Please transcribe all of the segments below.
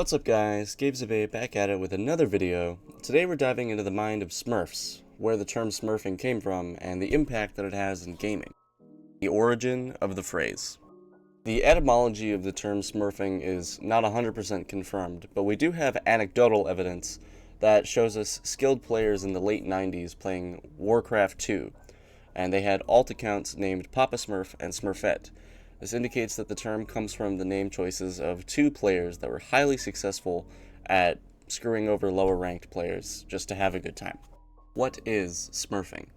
What's up guys, Gabesabe back at it with another video. Today we're diving into the mind of Smurfs, where the term smurfing came from, and the impact that it has in gaming. The origin of the phrase. The etymology of the term smurfing is not 100% confirmed, but we do have anecdotal evidence that shows us skilled players in the late 90s playing Warcraft 2, and they had alt accounts named Papa Smurf and Smurfette. This indicates that the term comes from the name choices of two players that were highly successful at screwing over lower ranked players just to have a good time. What is smurfing?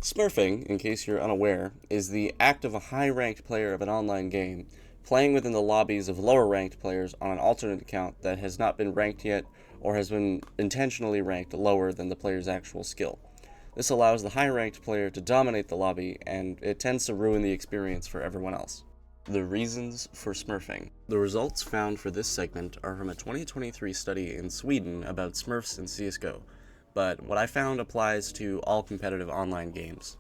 Smurfing, in case you're unaware, is the act of a high-ranked player of an online game playing within the lobbies of lower-ranked players on an alternate account that has not been ranked yet or has been intentionally ranked lower than the player's actual skill. This allows the high-ranked player to dominate the lobby, and it tends to ruin the experience for everyone else. The reasons for smurfing. The results found for this segment are from a 2023 study in Sweden about Smurfs in CSGO, but what I found applies to all competitive online games.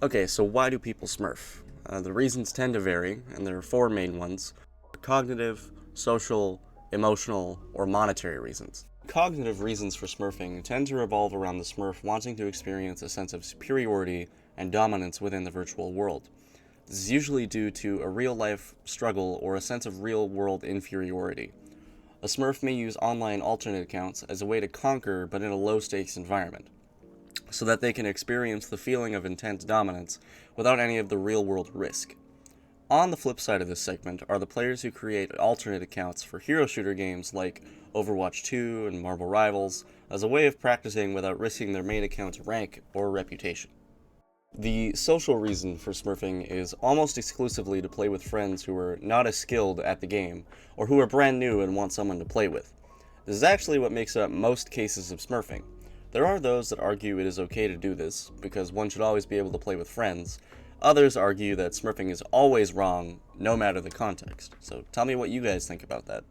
Okay, so why do people smurf? The reasons tend to vary, and there are four main ones: cognitive, social, emotional, or monetary reasons. Cognitive reasons for smurfing tend to revolve around the smurf wanting to experience a sense of superiority and dominance within the virtual world. This is usually due to a real-life struggle or a sense of real-world inferiority. A smurf may use online alternate accounts as a way to conquer, but in a low-stakes environment, so that they can experience the feeling of intense dominance without any of the real-world risk. On the flip side of this segment are the players who create alternate accounts for hero shooter games like Overwatch 2 and Marvel Rivals as a way of practicing without risking their main account's rank or reputation. The social reason for smurfing is almost exclusively to play with friends who are not as skilled at the game, or who are brand new and want someone to play with. This is actually what makes up most cases of smurfing. There are those that argue it is okay to do this, because one should always be able to play with friends. Others argue that smurfing is always wrong, no matter the context. So tell me what you guys think about that.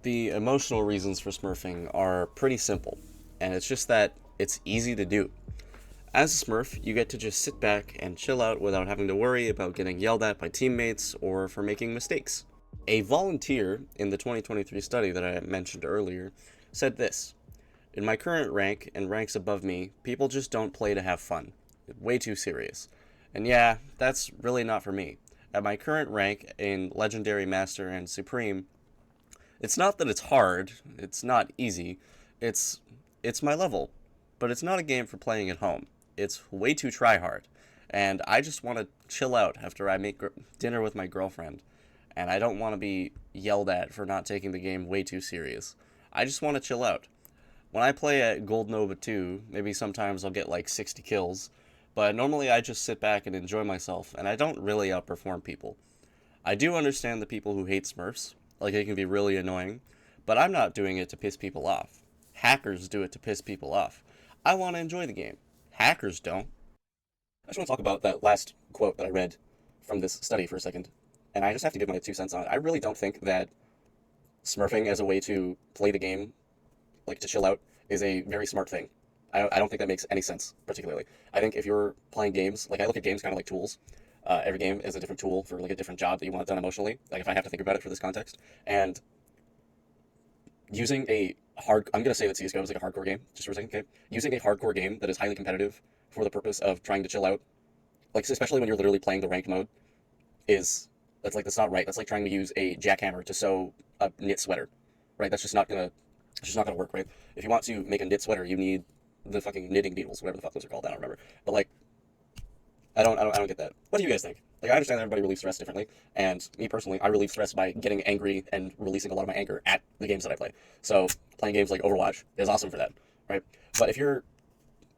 The emotional reasons for smurfing are pretty simple, and it's just that it's easy to do. As a smurf, you get to just sit back and chill out without having to worry about getting yelled at by teammates or for making mistakes. A volunteer in the 2023 study that I mentioned earlier said this: "In my current rank and ranks above me, people just don't play to have fun. Way too serious. And yeah, that's really not for me. At my current rank in Legendary, Master, and Supreme, it's not that it's hard, it's not easy, it's my level, but it's not a game for playing at home. It's way too try-hard, and I just want to chill out after I make dinner with my girlfriend, and I don't want to be yelled at for not taking the game way too serious. I just want to chill out. When I play at Gold Nova 2, maybe sometimes I'll get like 60 kills, but normally I just sit back and enjoy myself, and I don't really outperform people. I do understand the people who hate Smurfs, like it can be really annoying, but I'm not doing it to piss people off. Hackers do it to piss people off. I want to enjoy the game. Hackers don't." I just want to talk about that last quote that I read from this study for a second, and I just have to give my 2 cents on it. I really don't think that smurfing as a way to play the game, like to chill out, is a very smart thing. I don't think that makes any sense, particularly. I think if you're playing games, like I look at games kind of like tools. Every game is a different tool for like a different job that you want done emotionally, like if I have to think about it for this context. And using I'm going to say that CSGO is like a hardcore game, just for a second, okay? Using a hardcore game that is highly competitive for the purpose of trying to chill out, like especially when you're literally playing the ranked mode, that's not right. That's like trying to use a jackhammer to sew a knit sweater, right? It's just not gonna work, right? If you want to make a knit sweater, you need the fucking knitting needles, whatever the fuck those are called, I don't remember. But like, I don't get that. What do you guys think? Like, I understand that everybody relieves stress differently, and me personally, I relieve stress by getting angry and releasing a lot of my anger at the games that I play. So playing games like Overwatch is awesome for that, right? But if your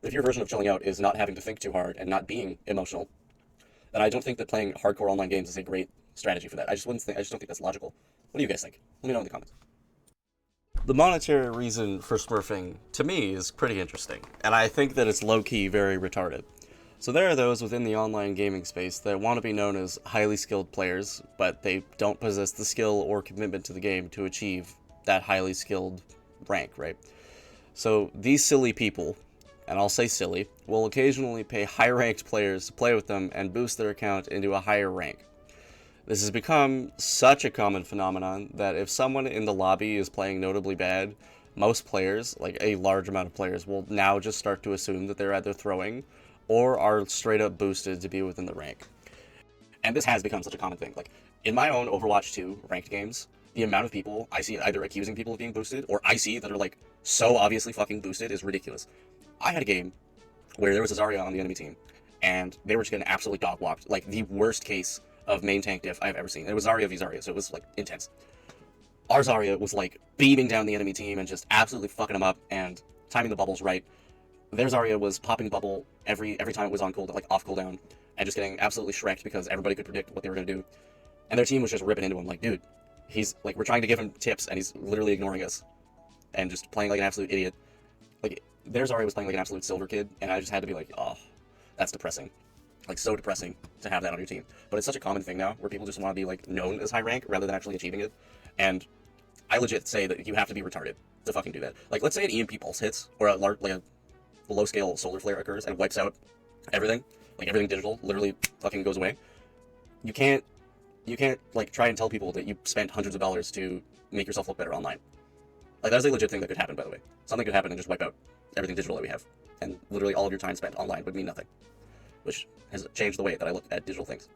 version of chilling out is not having to think too hard and not being emotional, then I don't think that playing hardcore online games is a great strategy for that. I just don't think that's logical. What do you guys think? Let me know in the comments. The monetary reason for smurfing, to me, is pretty interesting, and I think that it's low-key very retarded. So there are those within the online gaming space that want to be known as highly skilled players, but they don't possess the skill or commitment to the game to achieve that highly skilled rank, right? So these silly people, and I'll say silly, will occasionally pay high-ranked players to play with them and boost their account into a higher rank. This has become such a common phenomenon that if someone in the lobby is playing notably bad, most players, like a large amount of players, will now just start to assume that they're either throwing or are straight up boosted to be within the rank. And this has become such a common thing. Like, in my own Overwatch 2 ranked games, the amount of people I see either accusing people of being boosted or I see that are like so obviously fucking boosted is ridiculous. I had a game where there was a Zarya on the enemy team, and they were just getting absolutely dog walked, like the worst case of main tank diff I've ever seen. It was Zarya v Zarya, so it was like intense. Our Zarya was like beaming down the enemy team and just absolutely fucking them up and timing the bubbles right. Their Zarya was popping the bubble every time it was on cooldown, like off cooldown, and just getting absolutely shreked because everybody could predict what they were gonna do. And their team was just ripping into him, like, dude, he's like, we're trying to give him tips and he's literally ignoring us and just playing like an absolute idiot. Like, their Zarya was playing like an absolute silver kid, and I just had to be like, oh, that's depressing. Like, so depressing to have that on your team. But it's such a common thing now where people just want to be like known as high rank rather than actually achieving it. And I legit say that you have to be retarded to fucking do that. Like, let's say an EMP pulse hits or a large, like a low scale solar flare occurs and wipes out everything, like everything digital literally fucking goes away. You can't like try and tell people that you spent hundreds of dollars to make yourself look better online. Like, that's a legit thing that could happen, by the way. Something could happen and just wipe out everything digital that we have, and literally all of your time spent online would mean nothing, which has changed the way that I look at digital things.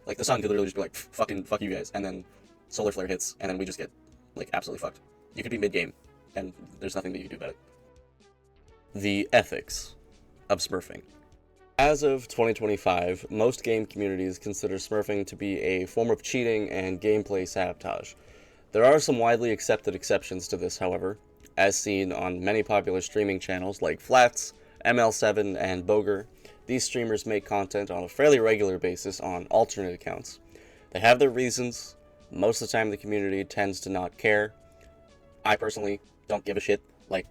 Like, the sun could literally just be like, fuck you guys, and then solar flare hits, and then we just get like absolutely fucked. You could be mid-game, and there's nothing that you can do about it. The ethics of smurfing. As of 2025, most game communities consider smurfing to be a form of cheating and gameplay sabotage. There are some widely accepted exceptions to this, however, as seen on many popular streaming channels like Flats, ML7, and Boger. These streamers make content on a fairly regular basis on alternate accounts. They have their reasons. Most of the time the community tends to not care. I personally don't give a shit. Like,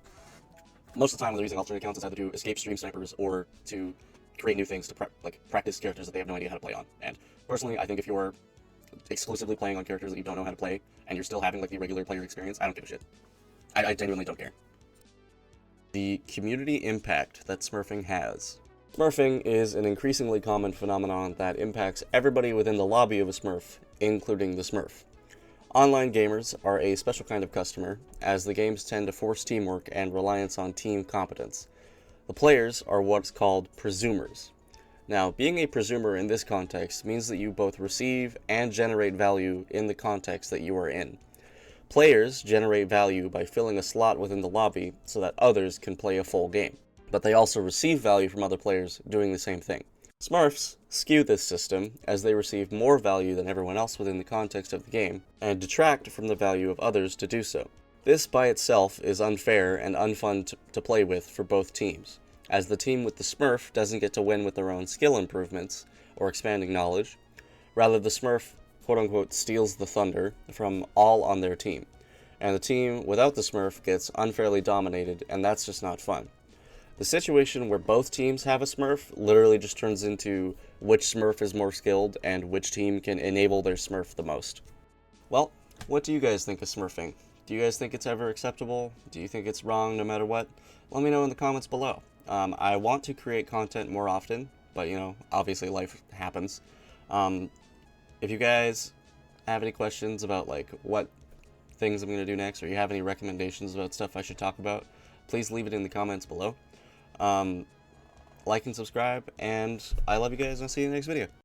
most of the time when they're using alternate accounts, it's either to escape stream snipers or to create new things to practice characters that they have no idea how to play on. And personally, I think if you're exclusively playing on characters that you don't know how to play and you're still having like the regular player experience, I don't give a shit. I genuinely don't care. The community impact that smurfing has. Smurfing is an increasingly common phenomenon that impacts everybody within the lobby of a smurf, including the smurf. Online gamers are a special kind of customer, as the games tend to force teamwork and reliance on team competence. The players are what's called presumers. Now, being a presumer in this context means that you both receive and generate value in the context that you are in. Players generate value by filling a slot within the lobby so that others can play a full game, but they also receive value from other players doing the same thing. Smurfs skew this system as they receive more value than everyone else within the context of the game, and detract from the value of others to do so. This by itself is unfair and unfun to play with for both teams, as the team with the Smurf doesn't get to win with their own skill improvements or expanding knowledge. Rather, the Smurf quote-unquote steals the thunder from all on their team, and the team without the Smurf gets unfairly dominated, and that's just not fun. The situation where both teams have a Smurf literally just turns into which Smurf is more skilled and which team can enable their Smurf the most. Well, what do you guys think of smurfing? Do you guys think it's ever acceptable? Do you think it's wrong no matter what? Let me know in the comments below. I want to create content more often, but you know, obviously life happens. If you guys have any questions about like what things I'm going to do next, or you have any recommendations about stuff I should talk about, please leave it in the comments below. Like and subscribe, and I love you guys, and I'll see you in the next video.